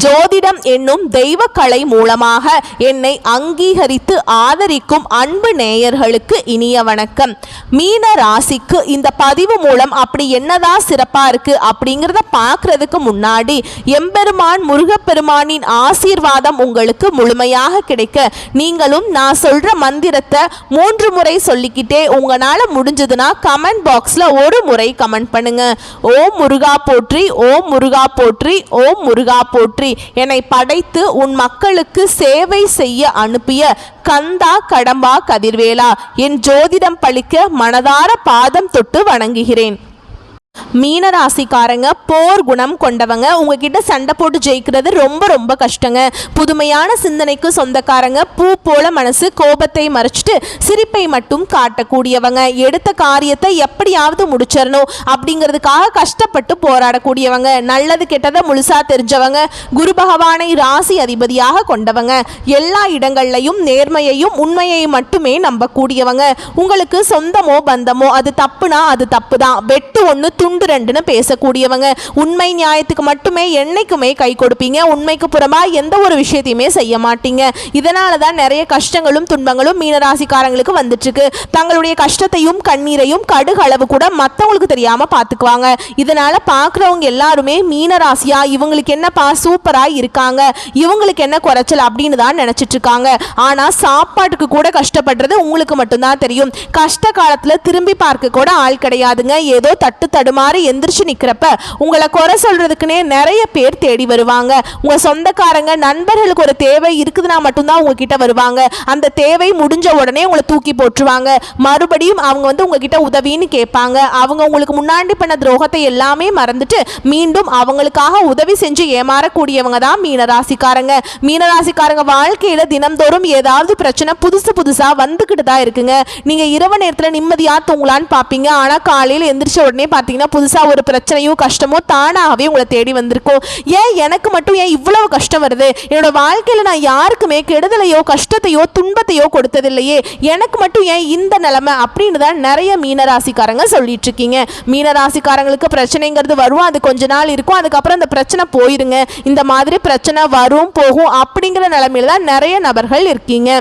ஜோதிடம் என்னும் தெய்வ கலை மூலமாக என்னை அங்கீகரித்து ஆதரிக்கும் அன்பு நேயர்களுக்கு இனிய வணக்கம். மீன ராசிக்கு இந்த பதிவு மூலம் அப்படி என்னதான் சிறப்பா இருக்கு அப்படிங்கிறத பார்க்கறதுக்கு முன்னாடி எம்பெருமான் முருகப்பெருமானின் ஆசீர்வாதம் உங்களுக்கு முழுமையாக கிடைக்க நீங்களும் நான் சொல்ற மந்திரத்தை 3 முறை சொல்லிக்கிட்டே உங்களால முடிஞ்சதுன்னா கமெண்ட் பாக்ஸ்ல ஒரு முறை கமெண்ட் பண்ணுங்க. ஓம் முருகா போற்றி, ஓம் முருகா போற்றி, ஓம் முருகா போற்றி. என்னை படைத்து உன் மக்களுக்கு சேவை செய்ய அனுப்பிய கந்தா கடம்பா கதிர்வேலா, என் ஜோதிடம் பழிக்க மனதார பாதம் தொட்டு வணங்குகிறேன். மீனராசிக்காரங்க போர் குணம் கொண்டவங்க. உங்ககிட்ட சண்டை போட்டு ஜெயிக்கிறது ரொம்ப ரொம்ப கஷ்டங்க. புதுமையான சிந்தனைக்கு சொந்தக்காரங்க. பூ போல மனசு, கோபத்தை மறைச்சிட்டு சிரிப்பை மட்டும் காட்டக்கூடியவங்க. எடுத்த காரியத்தை எப்படியாவது முடிச்சிடணும் அப்படிங்கிறதுக்காக கஷ்டப்பட்டு போராடக்கூடியவங்க. நல்லது கெட்டதை முழுசா தெரிஞ்சவங்க. குரு பகவானை ராசி அதிபதியாக கொண்டவங்க. எல்லா இடங்கள்லையும் நேர்மையையும் உண்மையையும் மட்டுமே நம்பக்கூடியவங்க. உங்களுக்கு சொந்தமோ பந்தமோ அது தப்புனா அது தப்பு தான், வெட்டு ஒன்று துண்டு ரெண்டுன்னு பேசக்கூடியவங்க. உண்மை நியாயத்துக்கு மட்டுமே என்னைக்குமே கை கொடுப்பீங்க. உண்மைக்கு புறமா எந்த ஒரு விஷயத்தையுமே செய்ய மாட்டீங்க. இதனால தான் நிறைய கஷ்டங்களும் துன்பங்களும் மீனராசிக்காரங்களுக்கு வந்துட்டு இருக்கு. தங்களுடைய கஷ்டத்தையும் கண்ணீரையும் கடுகு அளவு கூட மற்றவங்களுக்கு தெரியாம பார்த்துக்குவாங்க. இதனால பார்க்குறவங்க எல்லாருமே மீனராசியா இவங்களுக்கு என்னப்பா சூப்பரா இருக்காங்க, இவங்களுக்கு என்ன குறைச்சல் அப்படின்னு தான் நினைச்சிட்டு இருக்காங்க. ஆனா சாப்பாட்டுக்கு கூட கஷ்டப்படுறது உங்களுக்கு மட்டும்தான் தெரியும். கஷ்ட காலத்துல திரும்பி பார்க்க கூட ஆள் கிடையாதுங்க. ஏதோ தட்டு தடுமாறி எந்திரிச்சு நிக்கிறப்ப உங்களை குறை சொல்றதுக்குன்னே நிறைய பேர் தேடி வருவாங்க. உங்க சொந்தக்காரங்க நண்பர்களுக்கு ஒரு தேவை இருக்குதுன்னா மட்டும்தான் உங்ககிட்ட வருவாங்க. அந்த தேவை முடிஞ்ச உடனே உங்களை தூக்கி போட்டுருவாங்க. மறுபடியும் அவங்க உங்ககிட்ட உதவின்னு கேட்பாங்க. அவங்க உங்களுக்கு முன்னாடி பண்ண துரோகத்தை எல்லாமே மறந்துட்டு மீண்டும் அவங்களுக்காக உதவி செஞ்சு ஏமாறக்கூடியவங்க தான் மீனராசிக்காரங்க. மீனராசிக்காரங்க வாழ்க்கையில தினம்தோறும் ஏதாவது பிரச்சனை புதுசா வந்துகிட்டு தான் இருக்குங்க. நீங்க இரவு நேரத்துல நிம்மதியா தூங்கலான்னு பார்ப்பீங்க. ஆனா காலையில் எந்திரிச்ச உடனே பார்த்தீங்கன்னா புதுசா ஒரு பிரச்சனையோ கஷ்டமோ தானாகவே உங்களை தேடி வந்திருக்கும். ஏன் எனக்கு மட்டும் ஏன் இவ்வளவு கஷ்டம் வருது? என்னோட வாழ்க்கையில நான் யாருக்குமே கெடுதலையோ கஷ்டத்தையோ துன்பத்தையோ கொடுத்ததில்லையே, எனக்கு மட்டும் ஏன் இந்த நிலைமை அப்படின்னு தான் நிறைய மீனராசிக்காரங்க சொல்லிட்டு இருக்கீங்க. மீனராசிக்காரங்களுக்கு பிரச்சனைங்கிறது வரும், அது கொஞ்ச நாள் இருக்கும், அதுக்கப்புறம் அந்த பிரச்சனை போயிருங்க. இந்த மாதிரி பிரச்சனை வரும் போகும் அப்படிங்கிற நிலைமையில தான் நிறைய நபர்கள் இருக்கீங்க.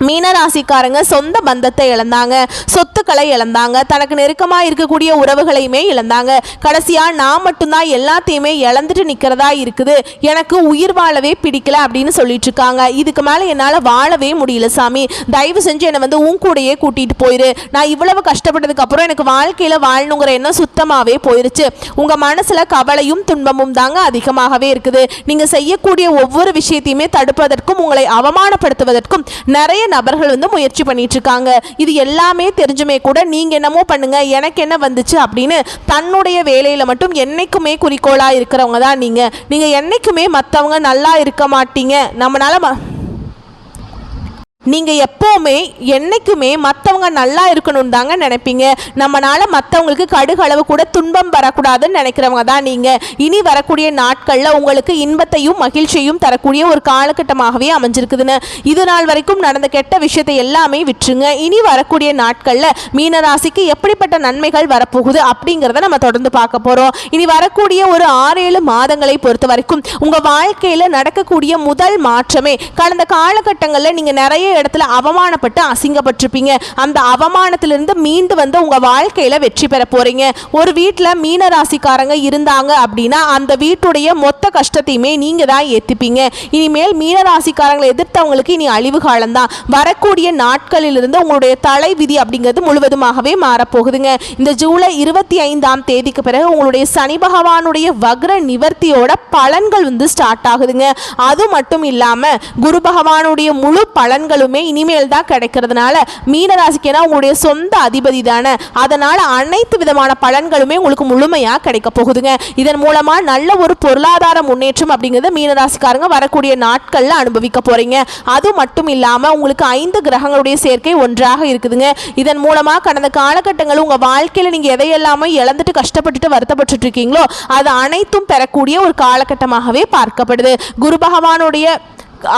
மீனராசிக்காரங்க சொந்த பந்தத்தை இழந்தாங்க, சொத்துக்களை இழந்தாங்க, தனக்கு நெருக்கமாக இருக்கக்கூடிய உறவுகளையுமே இழந்தாங்க. கடைசியாக நான் மட்டும்தான் எல்லாத்தையுமே இழந்துட்டு நிற்கிறதா இருக்குது, எனக்கு உயிர் வாழவே பிடிக்கல அப்படின்னு சொல்லிட்டு இருக்காங்க. இதுக்கு மேலே என்னால் வாழவே முடியல சாமி, தயவு செஞ்சு என்னை உன் கூடையே கூட்டிகிட்டு போயிரு. நான் இவ்வளவு கஷ்டப்பட்டதுக்கு அப்புறம் எனக்கு வாழ்க்கையில் வாழணுங்கிற எண்ணம் சுத்தமாகவே போயிருச்சு. உங்கள் மனசில் கவலையும் துன்பமும் தாங்க அதிகமாகவே இருக்குது. நீங்கள் செய்யக்கூடிய ஒவ்வொரு விஷயத்தையுமே தடுப்பதற்கும் உங்களை அவமானப்படுத்துவதற்கும் நிறைய நபர்கள் முயற்சி பண்ணிட்டு இருக்காங்க. இது எல்லாமே தெரிஞ்சுமே கூட நீங்க என்னமோ பண்ணுங்க, எனக்கு என்ன வந்துச்சு அப்படின்னு தன்னுடைய வேலையில மட்டும் என்னைக்குமே குறிக்கோளா இருக்கிறவங்க தான் நீங்க என்னைக்குமே மற்றவங்க நல்லா இருக்க மாட்டீங்க. நம்மளால நீங்கள் எப்போவுமே என்றைக்குமே மற்றவங்க நல்லா இருக்கணும் தாங்க நினைப்பீங்க. நம்மளால் மற்றவங்களுக்கு கடுகளவு கூட துன்பம் வரக்கூடாதுன்னு நினைக்கிறவங்க தான் நீங்கள். இனி வரக்கூடிய நாட்களில் உங்களுக்கு இன்பத்தையும் மகிழ்ச்சியையும் தரக்கூடிய ஒரு காலகட்டமாகவே அமைஞ்சிருக்குதுன்னு. இது நாள் வரைக்கும் நடந்த கெட்ட விஷயத்தை எல்லாமே விட்டுருங்க. இனி வரக்கூடிய நாட்களில் மீனராசிக்கு எப்படிப்பட்ட நன்மைகள் வரப்போகுது அப்படிங்கிறத நம்ம தொடர்ந்து பார்க்க போகிறோம். இனி வரக்கூடிய ஒரு 6-7 மாதங்களை பொறுத்த வரைக்கும் உங்கள் வாழ்க்கையில் நடக்கக்கூடிய முதல் மாற்றமே கடந்த காலகட்டங்களில் நீங்கள் நிறைய இடத்துல அவமானப்பட்டு அசிங்கப்பட்டிருப்பீங்க. அந்த அவமானத்திலிருந்து மீண்டு வந்து உங்க வாழ்க்கையில வெற்றி பெற போறீங்க. ஒரு வீட்டுல மீனராசிக்காரங்க இருந்தாங்க அப்படின்னா அந்த வீட்டுடைய மொத்த கஷ்டத்தையுமே நீங்க தான் ஏத்துப்பீங்க. இனிமேல் மீனராசிக்காரங்களை எதிர்த்தவங்களுக்கு இனி அழிவு காலம்தான். வரக்கூடிய நாட்களிலிருந்து உங்களுடைய தலை விதி அப்படிங்கிறது முழுவதுமாகவே மாறப்போகுதுங்க. இந்த ஜூலை 25ஆம் தேதிக்கு பிறகு உங்களுடைய சனி பகவானுடைய வக்ர நிவர்த்தியோட பலன்கள் ஸ்டார்ட் ஆகுதுங்க. அது மட்டும் இல்லாம குரு பகவானுடைய முழு பலன்களும் இனிமேல் தான் கிடைக்கிறதுனால மீனராசிக்கு உங்களுடைய சொந்த அதிபதி தானே, அதனால அனைத்து விதமான பலன்களுமே உங்களுக்கு முழுமையா கிடைக்க போகுதுங்க. இதன் மூலமா நல்ல ஒரு பொருளாதார முன்னேற்றம் அப்படிங்கிறது மீனராசிக்காரங்க வரக்கூடிய நாட்கள்ல அனுபவிக்க போறீங்க. அது மட்டும் இல்லாம உங்களுக்கு 5 கிரகங்களுடைய சேர்க்கை ஒன்றாக இருக்குதுங்க. இதன் மூலமா கடந்த காலகட்டங்கள் உங்க வாழ்க்கையில நீங்க எதையெல்லாம இழந்துட்டு கஷ்டப்பட்டுட்டு வருத்தப்பட்டு இருக்கீங்களோ அது அனைத்தும் பெறக்கூடிய ஒரு காலகட்டமாகவே பார்க்கப்படுது. குரு பகவானுடைய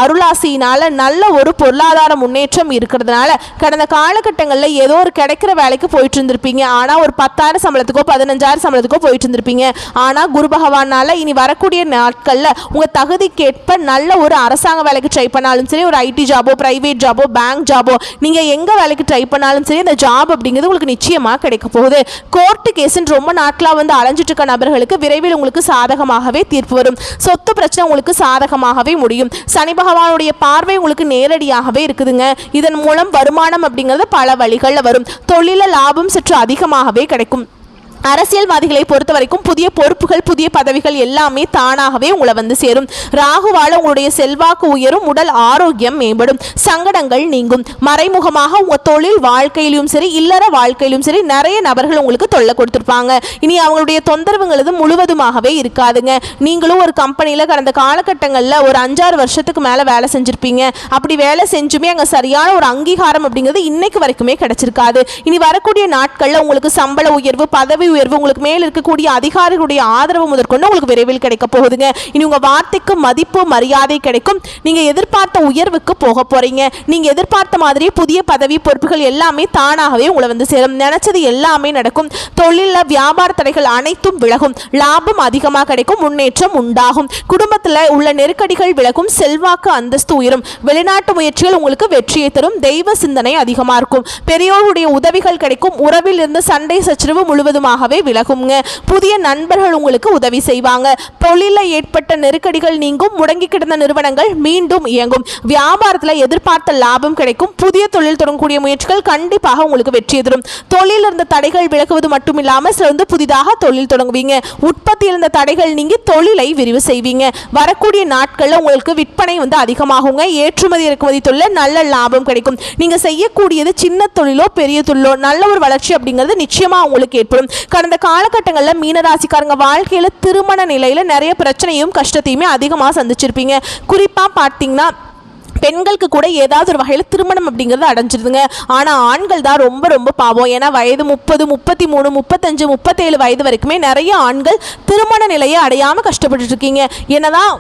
அருளாசியினால நல்ல ஒரு பொருளாதார முன்னேற்றம் இருக்கிறதுனால கடந்த காலகட்டங்களில் ஏதோ ஒரு கிடைக்கிற வேலைக்கு போயிட்டு இருந்திருப்பீங்க. ஆனால் ஒரு 10,000 சம்பளத்துக்கோ 15,000 சம்பளத்துக்கோ போயிட்டு இருந்திருப்பீங்க. ஆனால் குரு பகவானால இனி வரக்கூடிய நாட்களில் உங்கள் தகுதிக்கேற்ப நல்ல ஒரு அரசாங்க வேலைக்கு ட்ரை பண்ணாலும் சரி, ஒரு ஐடி ஜாபோ, பிரைவேட் ஜாபோ, பேங்க் ஜாபோ, நீங்கள் எங்கே வேலைக்கு ட்ரை பண்ணாலும் சரி, அந்த ஜாப் அப்படிங்கிறது உங்களுக்கு நிச்சயமாக கிடைக்க போகுது. கோர்ட்டு கேஸுன்னு ரொம்ப நாட்களாக வந்து அலைஞ்சிட்டு இருக்க நபர்களுக்கு விரைவில் உங்களுக்கு சாதகமாகவே தீர்ப்பு வரும். சொத்து பிரச்சனை உங்களுக்கு சாதகமாகவே முடியும். சனி பகவானுடைய பார்வை உங்களுக்கு நேரடியாகவே இருக்குதுங்க. இதன் மூலம் வருமானம் அப்படிங்கிறது பல வழிகளில் வரும். தொழில லாபம் சற்று அதிகமாகவே கிடைக்கும். அரசியல்வாதிகளை பொறுத்த வரைக்கும் புதிய பொறுப்புகள், புதிய பதவிகள் எல்லாமே தானாகவே உங்களை வந்து சேரும். ராகுவால உங்களுடைய செல்வாக்கு உயரும், உடல் ஆரோக்கியம் மேம்படும், சங்கடங்கள் நீங்கும். மறைமுகமாக உங்க தொழில் வாழ்க்கையிலும் சரி, இல்லற வாழ்க்கையிலும் சரி, நிறைய நபர்கள் உங்களுக்கு தொல்லை கொடுத்துருப்பாங்க. இனி அவங்களுடைய தொந்தரவுங்கிறது முழுவதுமாகவே இருக்காதுங்க. நீங்களும் ஒரு கம்பெனியில் கடந்த காலகட்டங்களில் ஒரு 5-6 வருஷத்துக்கு மேலே வேலை செஞ்சுருப்பீங்க. அப்படி வேலை செஞ்சுமே அங்கே சரியான ஒரு அங்கீகாரம் அப்படிங்கிறது இன்னைக்கு வரைக்குமே கிடைச்சிருக்காது. இனி வரக்கூடிய நாட்களில் உங்களுக்கு சம்பள உயர்வு, பதவி உயர்வு, உங்களுக்கு மேல் இருக்கக்கூடிய அதிகாரிகளுடைய ஆதரவு முதற்கொண்டு உங்களுக்கு விரைவில் கிடைக்க போகுதுங்க. இனி உங்க வார்த்தைக்கு மதிப்பு, மரியாதை கிடைக்கும். நீங்க எதிர்பார்த்த உயர்வுக்கு போக போறீங்க. நீங்க எதிர்பார்த்த மாதிரி புதிய பதவி, பொறுப்புகள் எல்லாமே தானாகவே உங்களை வந்து சேரும். நினைச்சது எல்லாமே நடக்கும். தொழில வியாபார தடைகள் அனைத்தும் விலகும். லாபம் அதிகமாக கிடைக்கும். முன்னேற்றம் உண்டாகும். குடும்பத்தில் உள்ள நெருக்கடிகள் விலகும். செல்வாக்கு, அந்தஸ்து உயரும். வெளிநாட்டு முயற்சிகள் உங்களுக்கு வெற்றியை தரும். தெய்வ சிந்தனை அதிகமாக இருக்கும். பெரியோருடைய உதவிகள் கிடைக்கும். உறவில் இருந்து சண்டை சச்சரவு முழுவதுமாக விலகுங்க. புதிய நண்பர்கள் உங்களுக்கு உதவி செய்வாங்க. தொழிலில் ஏற்பட்ட நெருக்கடிகள் நீங்கும். முடங்கி கிடந்த நிறுவனங்கள் மீண்டும் இயங்கும். வியாபாரத்தில் எதிர்பார்த்த லாபம் கிடைக்கும். புதிய தொழில் தொடங்கக்கூடிய முயற்சிகள் கண்டிப்பாக உங்களுக்கு வெற்றி தரும். தொழில் இருந்த தடைகள் விலகுவது மட்டும் இல்லாமல் சிறந்து புதிதாக தொழில் தொடங்குவீங்க. உற்பத்தி இருந்த தடைகள் நீங்கி தொழிலை விரிவு செய்வீங்க. வரக்கூடிய நாட்களில் உங்களுக்கு விற்பனை வந்து அதிகமாகுங்க. ஏற்றுமதி இறக்குமதி தொழில் நல்ல லாபம் கிடைக்கும். நீங்க செய்யக்கூடியது சின்ன தொழிலோ பெரிய தொழிலோ நல்ல ஒரு வளர்ச்சி அப்படிங்கிறது நிச்சயமா உங்களுக்கு ஏற்படும். கடந்த காலகட்டங்களில் மீனராசிக்காரங்க வாழ்க்கையில் திருமண நிலையில் நிறைய பிரச்சனையும் கஷ்டத்தையுமே அதிகமாக சந்திச்சிருப்பீங்க. குறிப்பாக பார்த்தீங்கன்னா பெண்களுக்கு கூட ஏதாவது ஒரு வகையில் திருமணம் அப்படிங்கிறது அடைஞ்சிருதுங்க. ஆனால் ஆண்கள் தான் ரொம்ப ரொம்ப பாவம். ஏன்னா வயது 30, 33, 35, 37 வயது வரைக்குமே நிறைய ஆண்கள் திருமண நிலையை அடையாமல் கஷ்டப்பட்டு இருக்கீங்க. என்னதான்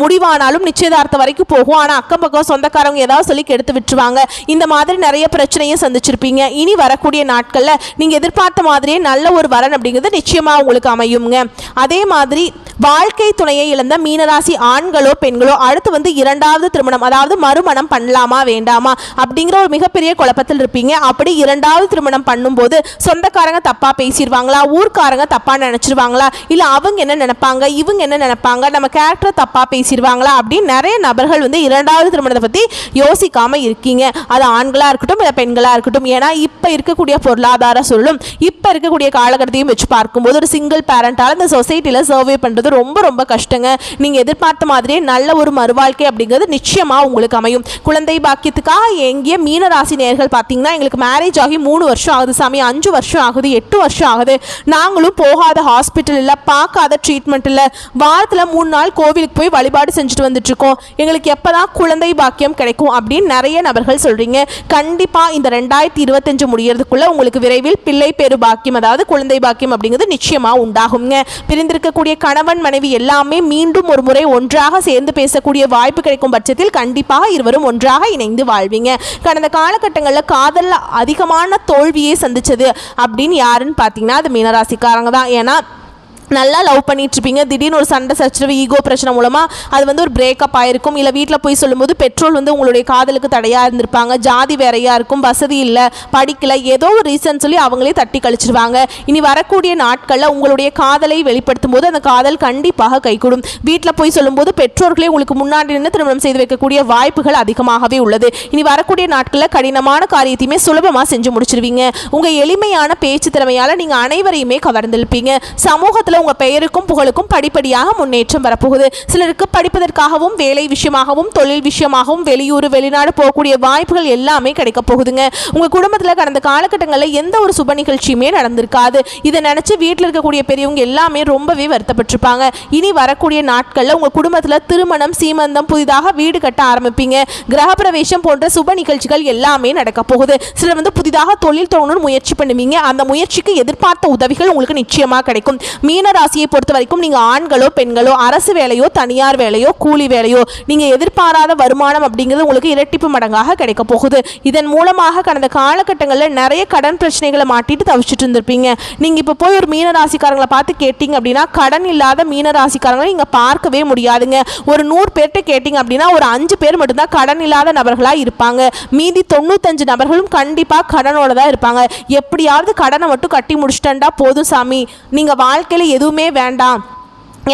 முடிவானாலும் நிச்சயதார்த்தம் வரைக்கும் போகும். ஆனால் அக்கம் பக்கம் சொந்தக்காரங்க ஏதாவது சொல்லி கெடுத்து விட்டுருவாங்க. இந்த மாதிரி நிறைய பிரச்சனையும் சந்திச்சிருப்பீங்க. இனி வரக்கூடிய நாட்களில் நீங்கள் எதிர்பார்த்த மாதிரியே நல்ல ஒரு வரன் அப்படிங்கிறது நிச்சயமாக உங்களுக்கு அமையுங்க. அதே மாதிரி வாழ்க்கை துணையை இழந்த மீனராசி ஆண்களோ பெண்களோ அடுத்து வந்து 2வது திருமணம், அதாவது மறுமணம் பண்ணலாமா வேண்டாமா அப்படிங்கிற ஒரு மிகப்பெரிய குழப்பத்தில் இருப்பீங்க. அப்படி 2வது திருமணம் பண்ணும்போது சொந்தக்காரங்க தப்பாக பேசிடுவாங்களா, ஊர்க்காரங்க தப்பாக நினச்சிருவாங்களா, இல்லை அவங்க என்ன நினைப்பாங்க, இவங்க என்ன நினைப்பாங்க, நம்ம கேரக்டர் தப்பாக பேசிடுவாங்களா அப்படின்னு நிறைய நபர்கள் வந்து 2வது திருமணத்தை பற்றி யோசிக்காமல் இருக்கீங்க. அது ஆண்களாக இருக்கட்டும் இல்லை பெண்களாக இருக்கட்டும். ஏன்னா இப்போ இருக்கக்கூடிய பொருளாதார சூழலும் இப்போ இருக்கக்கூடிய காலகட்டத்தையும் வச்சு பார்க்கும்போது ஒரு சிங்கிள் பேரண்டால் இந்த சொசைட்டியில் சர்வே பண்ணுறது ரொம்ப ரொம்ப கஷ்டங்க. நீங்க எதிர்பார்த்த மாதிரியே நல்ல ஒரு மறுவாழ்க்கை அப்படிங்கிறது நிச்சயமா உங்களுக்கு அமையும். குழந்தை பாக்கியத்துக்காக எங்கிய மீனராசி நேயர்கள் பார்த்தீங்கன்னா எங்களுக்கு மேரேஜ் ஆகி 3 வருஷம் ஆகுது சாமி, 5 வருஷம் ஆகுது, 8 வருஷம் ஆகுது, நாங்களும் போகாத ஹாஸ்பிட்டல் இல்லை, பார்க்காத ட்ரீட்மெண்ட் இல்லை, வாரத்தில் 3 நாள் கோவிலுக்கு போய் வழிபாடு செஞ்சுட்டு வந்துட்டு இருக்கோம், எங்களுக்கு எப்பதான் குழந்தை பாக்கியம் கிடைக்கும் அப்படின்னு நிறைய நபர்கள் சொல்றீங்க. கண்டிப்பா இந்த 2025 முடியறதுக்குள்ள உங்களுக்கு விரைவில் பிள்ளை பேரு பாக்கியம், அதாவது குழந்தை பாக்கியம் அப்படிங்கிறது நிச்சயமா உண்டாகுங்க. பிரிந்திருக்கக்கூடிய கணவன் மனைவி எல்லாமே மீண்டும் ஒரு முறை ஒன்றாக சேர்ந்து பேசக்கூடிய வாய்ப்பு கிடைக்கும் பட்சத்தில் கண்டிப்பாக இருவரும் ஒன்றாக இணைந்து வாழ்வீங்க. கடந்த காலகட்டங்களில் காதல்ல அதிகமான தோல்வியை சந்திச்சது அப்படின்னு யாருன்னு பார்த்தீங்கன்னா அது மீனராசிக்காரங்க தான். ஏன்னா நல்லா லவ் பண்ணிட்டு இருப்பீங்க, திடீர்னு ஒரு சண்டை சச்சரவு, ஈகோ பிரச்சனை மூலமாக அது வந்து ஒரு பிரேக்கப் ஆயிருக்கும். இல்லை வீட்டில் போய் சொல்லும்போது பெட்ரோல் வந்து உங்களுடைய காதலுக்கு தடையாக இருந்திருப்பாங்க, ஜாதி வேறையாக இருக்கும், வசதி இல்லை, படிக்கலை, ஏதோ ஒரு ரீசன் சொல்லி அவங்களே தட்டி கழிச்சிருவாங்க. இனி வரக்கூடிய நாட்களில் உங்களுடைய காதலை வெளிப்படுத்தும் போது அந்த காதல் கண்டிப்பாக கைகூடும். வீட்டில் போய் சொல்லும்போது பெற்றோர்களே உங்களுக்கு முன்னாடி நின்று திருமணம் செய்து வைக்கக்கூடிய வாய்ப்புகள் அதிகமாகவே உள்ளது. இனி வரக்கூடிய நாட்களில் கடினமான காரியத்தையுமே சுலபமாக செஞ்சு முடிச்சிருவீங்க. உங்கள் எளிமையான பேச்சு திறமையால் நீங்கள் அனைவரையுமே கவர்ந்திருப்பீங்க. சமூகத்தில் உங்க பெயருக்கும் புகழுக்கும் படிப்படியாக முன்னேற்றம் வரப்போகுது. சிலருக்கு படிப்பதற்காகவும் வேலை விஷயமாகவும் தொழில் விஷயமாகவும் வெளியூர் வெளிநாடு போகக்கூடிய வாய்ப்புகள் எல்லாமே கிடைக்க போகுதுங்க. உங்க குடும்பத்தில் கடந்த காலகட்டங்களில் எந்த ஒரு சுப நிகழ்ச்சியுமே நடந்திருக்காது. இதை நினைச்சு வீட்டில் இருக்கக்கூடிய பெரியவங்க எல்லாமே ரொம்பவே வருத்தப்பட்டிருப்பாங்க. இனி வரக்கூடிய நாட்களில் உங்க குடும்பத்தில் திருமணம், சீமந்தம், புதிதாக வீடு கட்ட ஆரம்பிப்பீங்க. கிரகப்பிரவேசம் போன்ற சுப நிகழ்ச்சிகள் எல்லாமே நடக்க போகுது. சிலர் வந்து புதிதாக தொழில் தொடங்கணும்னு முயற்சி பண்ணுவீங்க. அந்த முயற்சிக்கு எதிர்பார்த்த உதவிகள் உங்களுக்கு நிச்சயமாக கிடைக்கும். மீனராசியை பொறுத்த வரைக்கும் நீங்கள் ஆண்களோ பெண்களோ அரசு வேலையோ தனியார் வேலையோ கூலி வேலையோ நீங்கள் எதிர்பாராத வருமானம் அப்படிங்கிறது உங்களுக்கு இரட்டிப்பு மடங்காக கிடைக்க போகுது. இதன் மூலமாக கடந்த காலகட்டங்களில் நிறைய கடன் பிரச்சனைகளை மாட்டிட்டு தவிச்சிட்டு இருந்திருப்பீங்க. நீங்கள் இப்போ போய் ஒரு மீனராசிக்காரங்களை பார்த்து கேட்டிங்க அப்படின்னா கடன் இல்லாத மீனராசிக்காரங்களை நீங்கள் பார்க்கவே முடியாதுங்க. ஒரு 100 பேர்கிட்ட கேட்டிங்க அப்படின்னா ஒரு 5 பேர் மட்டும்தான் கடன் இல்லாத நபர்களாக இருப்பாங்க. மீதி 95 நபர்களும் கண்டிப்பாக கடனோட தான் இருப்பாங்க. எப்படியாவது கடனை மட்டும் கட்டி முடிச்சிட்டா போதும் சாமி, நீங்கள் வாழ்க்கையில் எதுவுமே வேண்டாம்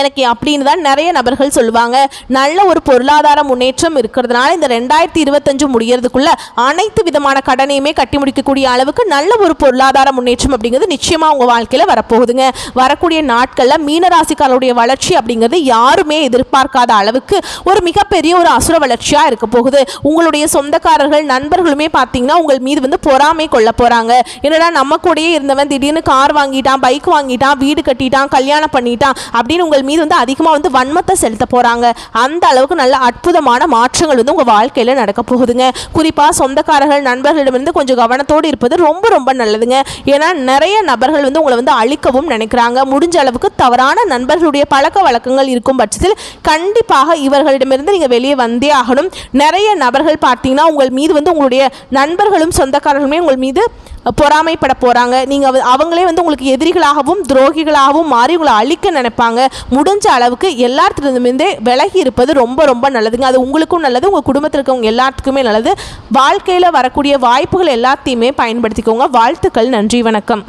எனக்கு அப்படின்னு தான் நிறைய நபர்கள் சொல்லுவாங்க. நல்ல ஒரு பொருளாதார முன்னேற்றம் இருக்கிறதுனால இந்த 2025 முடியறதுக்குள்ள அனைத்து விதமான கடனையுமே கட்டி முடிக்கக்கூடிய அளவுக்கு நல்ல ஒரு பொருளாதார முன்னேற்றம் அப்படிங்கிறது நிச்சயமாக உங்கள் வாழ்க்கையில் வரப்போகுதுங்க. வரக்கூடிய நாட்களில் மீனராசிக்காரருடைய வளர்ச்சி அப்படிங்கிறது யாருமே எதிர்பார்க்காத அளவுக்கு ஒரு மிகப்பெரிய ஒரு அசுர வளர்ச்சியாக இருக்க போகுது. உங்களுடைய சொந்தக்காரர்கள் நண்பர்களுமே பார்த்தீங்கன்னா உங்கள் மீது வந்து பொறாமை கொள்ள போகிறாங்க. என்னடா நம்ம கூடயே இருந்தவன் திடீர்னு கார் வாங்கிட்டான், பைக் வாங்கிட்டான், வீடு கட்டிட்டான், கல்யாணம் பண்ணிட்டான் அப்படின்னு உங்கள் மீது வந்து அதிகமாக வந்து வன்மத்தை செலுத்த போறாங்க. அந்த அளவுக்கு நல்ல அற்புதமான மாற்றங்கள் வந்து உங்க வாழ்க்கையில நடக்க போகுதுங்க. குறிப்பா சொந்தக்காரர்கள் நண்பர்களிடமிருந்து கொஞ்சம் கவனத்தோடு இருப்பது ரொம்ப ரொம்ப நல்லதுங்க. ஏன்னா நிறைய நபர்கள் வந்து உங்களை வந்து அழிக்கவும் நினைக்கிறாங்க. முடிஞ்ச அளவுக்கு தவறான நண்பர்களுடைய பழக்க வழக்கங்கள் இருக்கும் பட்சத்தில் கண்டிப்பாக இவர்களிடமிருந்து நீங்க வெளியே வந்தே ஆகணும். நிறைய நபர்கள் பார்த்தீங்கன்னா உங்கள் மீது வந்து உங்களுடைய நண்பர்களும் சொந்தக்காரர்களுமே உங்கள் மீது பொறாமைப்பட போகிறாங்க. நீங்கள் அவங்களே வந்து உங்களுக்கு எதிரிகளாகவும் துரோகிகளாகவும் மாறி உங்களை அழிக்க நினைப்பாங்க. முடிஞ்ச அளவுக்கு எல்லாத்திலிருந்துமே விலகி இருப்பது ரொம்ப ரொம்ப நல்லதுங்க. அது உங்களுக்கும் நல்லது, உங்கள் குடும்பத்தில் இருக்கவங்க எல்லாத்துக்குமே நல்லது. வாழ்க்கையில் வரக்கூடிய வாய்ப்புகள் எல்லாத்தையுமே பயன்படுத்திக்கோங்க. வாழ்த்துக்கள். நன்றி, வணக்கம்.